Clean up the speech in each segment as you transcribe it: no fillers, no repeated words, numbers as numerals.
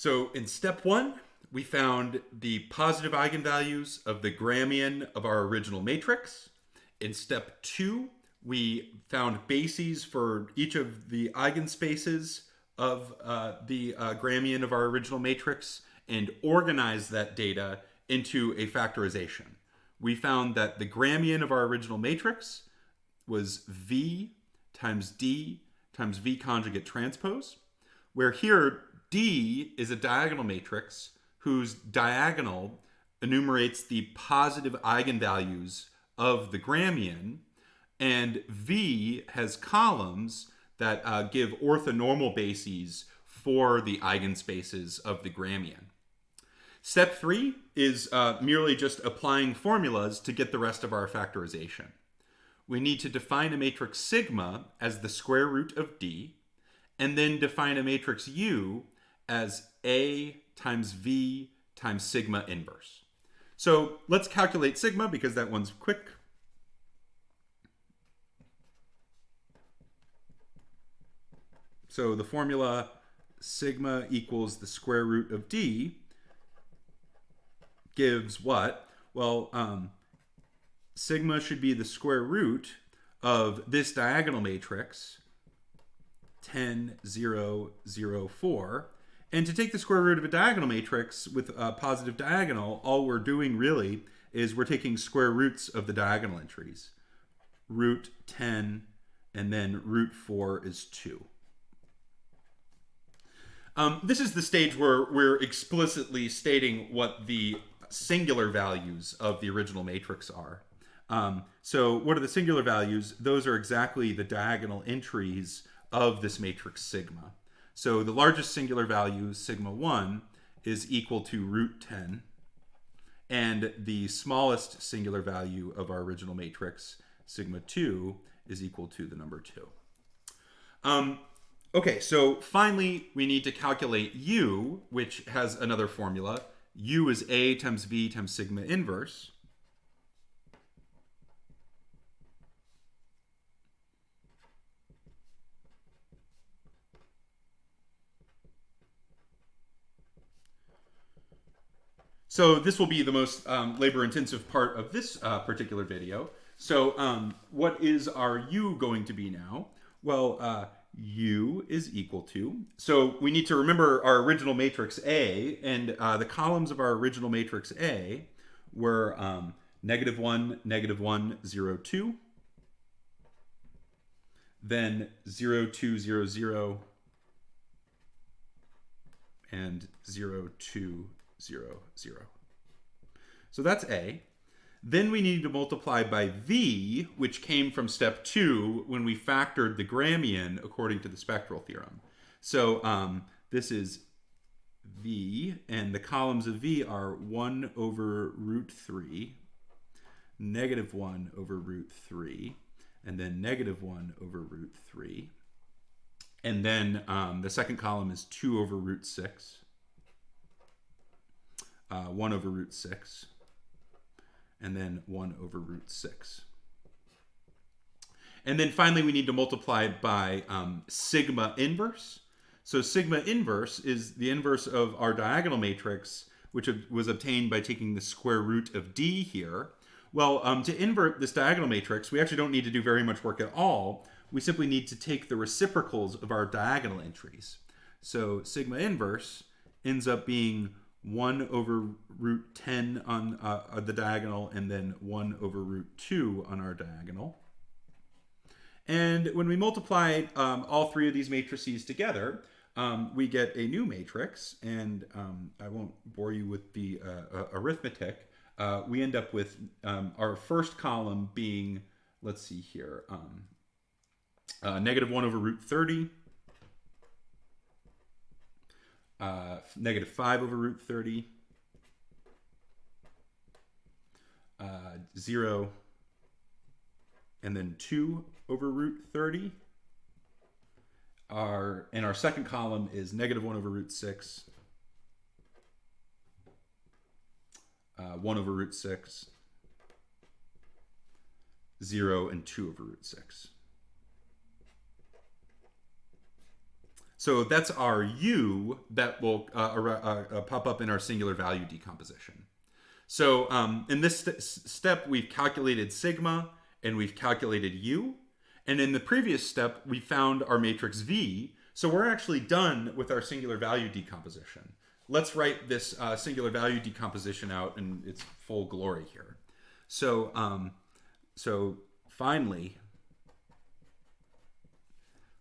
So in step 1, we found the positive eigenvalues of the Gramian of our original matrix. In step 2, we found bases for each of the eigenspaces of the Gramian of our original matrix and organized that data into a factorization. We found that the Gramian of our original matrix was V times D times V conjugate transpose, where here D is a diagonal matrix whose diagonal enumerates the positive eigenvalues of the Gramian, and V has columns that give orthonormal bases for the eigenspaces of the Gramian. Step 3 is merely just applying formulas to get the rest of our factorization. We need to define a matrix sigma as the square root of D, and then define a matrix U as A times V times sigma inverse. So let's calculate sigma because that one's quick. So the formula sigma equals the square root of D gives what? Well, sigma should be the square root of this diagonal matrix, 10, 0, 0, 4. And to take the square root of a diagonal matrix with a positive diagonal, all we're doing really is we're taking square roots of the diagonal entries. Root 10 and then root 4 is 2. This is the stage where we're explicitly stating what the singular values of the original matrix are. So what are the singular values? Those are exactly the diagonal entries of this matrix sigma. So the largest singular value, sigma 1, is equal to root 10. And the smallest singular value of our original matrix, sigma 2, is equal to the number 2. Okay, so finally, we need to calculate U, which has another formula. U is A times V times sigma inverse. So this will be the most labor-intensive part of this particular video. So what is our U going to be now? Well, U is equal to, so we need to remember our original matrix A, and the columns of our original matrix A were -1, -1, 0, 2, then 0, 2, 0, 0, and 0, 2, 0, 0. So that's A. Then we need to multiply by V, which came from step 2 when we factored the Gramian according to the spectral theorem. So this is V, and the columns of V are 1 over root 3, -1 over root 3, and then -1 over root 3. And then the second column is 2 over root 6, 1 over root 6, and then 1 over root 6. And then finally, we need to multiply by sigma inverse. So sigma inverse is the inverse of our diagonal matrix, which was obtained by taking the square root of D here. Well, to invert this diagonal matrix, we actually don't need to do very much work at all. We simply need to take the reciprocals of our diagonal entries. So sigma inverse ends up being 1 over root 10 on the diagonal, and then 1 over root 2 on our diagonal. And when we multiply all three of these matrices together, we get a new matrix, and I won't bore you with the arithmetic. We end up with our first column being, let's see here, -1 over root 30, -5 over root 30, 0, and then 2 over root 30. And our second column is -1 over root 6, 1 over root 6, 0, and 2 over root 6. So that's our U that will pop up in our singular value decomposition. So in this step, we've calculated sigma and we've calculated U. And in the previous step, we found our matrix V. So we're actually done with our singular value decomposition. Let's write this singular value decomposition out in its full glory here. So, so finally,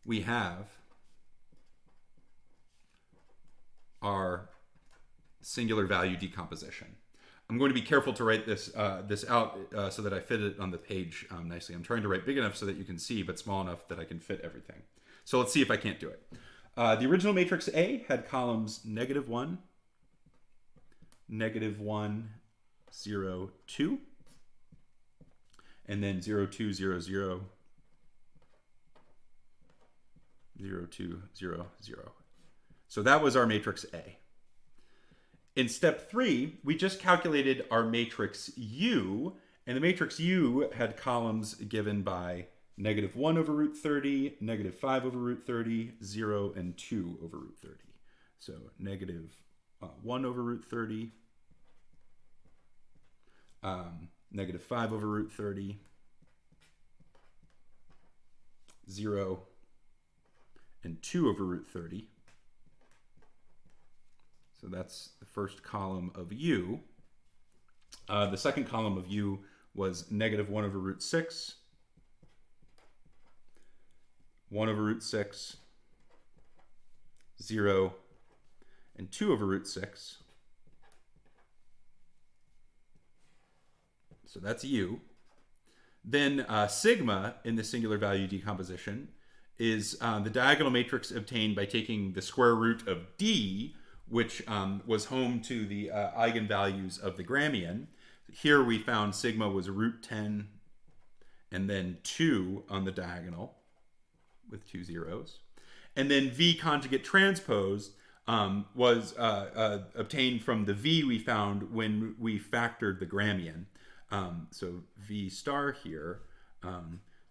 we have our singular value decomposition. I'm going to be careful to write this out so that I fit it on the page nicely. I'm trying to write big enough so that you can see, but small enough that I can fit everything. So let's see if I can't do it. The original matrix A had columns -1, -1, 0, 2, and then 0, 2, 0, 0, 0, 2, 0, 0. So that was our matrix A. In step 3, we just calculated our matrix U, and the matrix U had columns given by -1 over root 30, -5 over root 30, 0, and 2 over root 30. So -1 over root 30, -5 over root 30, 0, and 2 over root 30. So that's the first column of U. The second column of U was -1 over root 6, 1 over root 6, 0, and 2 over root 6. So that's U. Then sigma in the singular value decomposition is the diagonal matrix obtained by taking the square root of D, which was home to the eigenvalues of the Gramian. Here we found sigma was root 10 and then 2 on the diagonal with 2 zeros. And then V conjugate transpose was obtained from the V we found when we factored the Gramian. So V star here,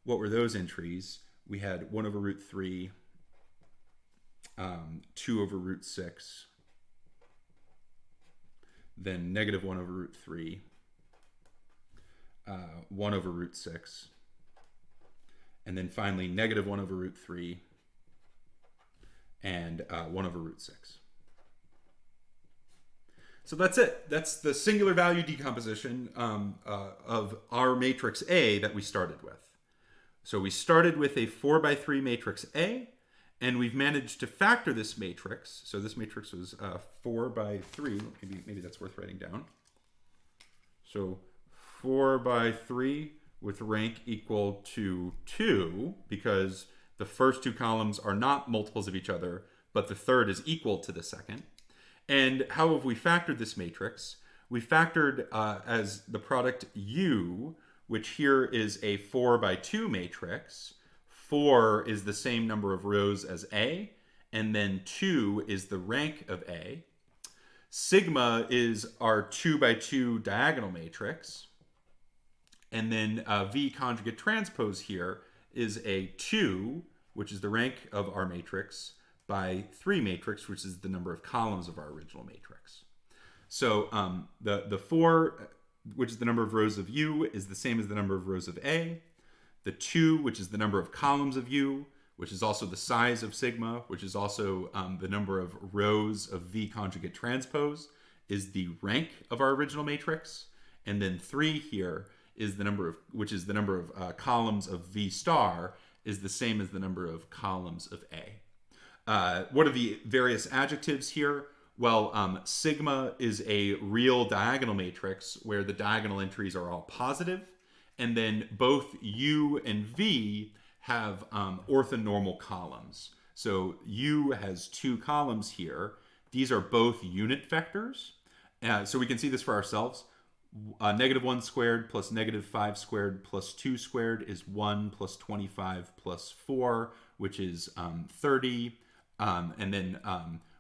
what were those entries? We had 1 over root 3, 2 over root 6, then -1 over root 3, 1 over root 6, and then finally -1 over root 3, and 1 over root 6. So that's it. That's the singular value decomposition of our matrix A that we started with. So we started with a 4x3 matrix A, and we've managed to factor this matrix. So this matrix was 4x3. Maybe that's worth writing down. So 4x3 with rank equal to 2, because the first two columns are not multiples of each other, but the third is equal to the second. And how have we factored this matrix? We factored as the product U, which here is a 4x2 matrix. 4 is the same number of rows as A, and then 2 is the rank of A. Sigma is our 2x2 diagonal matrix. And then V conjugate transpose here is a 2, which is the rank of our matrix, by 3 matrix, which is the number of columns of our original matrix. So the 4, which is the number of rows of U, is the same as the number of rows of A. The 2, which is the number of columns of U, which is also the size of sigma, which is also the number of rows of V conjugate transpose, is the rank of our original matrix. And then 3 here is the number of, which is the number of columns of V star, is the same as the number of columns of A. What are the various adjectives here? Well, sigma is a real diagonal matrix where the diagonal entries are all positive. And then both U and V have orthonormal columns. So U has 2 columns here. These are both unit vectors. So we can see this for ourselves. -1 squared plus -5 squared plus 2 squared is 1 plus 25 plus 4, which is 30. And then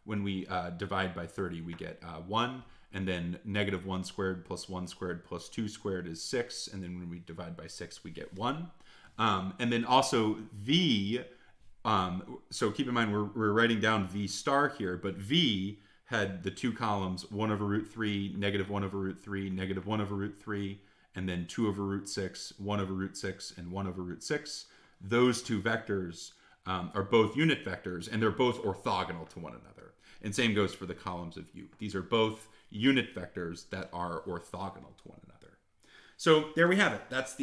when we divide by 30, we get 1. And then -1 squared plus 1 squared plus 2 squared is 6. And then when we divide by 6, we get 1. And then also V So keep in mind we're writing down V star here, but V had the two columns 1 over root 3, negative 1 over root 3, negative 1 over root 3, and then 2 over root 6, 1 over root 6, and 1 over root 6. Those two vectors are both unit vectors, and they're both orthogonal to one another. And same goes for the columns of U. These are both unit vectors that are orthogonal to one another. So there we have it. That's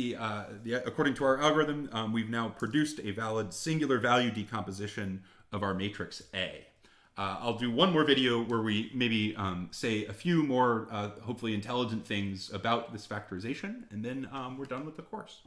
according to our algorithm, we've now produced a valid singular value decomposition of our matrix A. I'll do one more video where we maybe say a few more, hopefully intelligent things about this factorization, and then we're done with the course.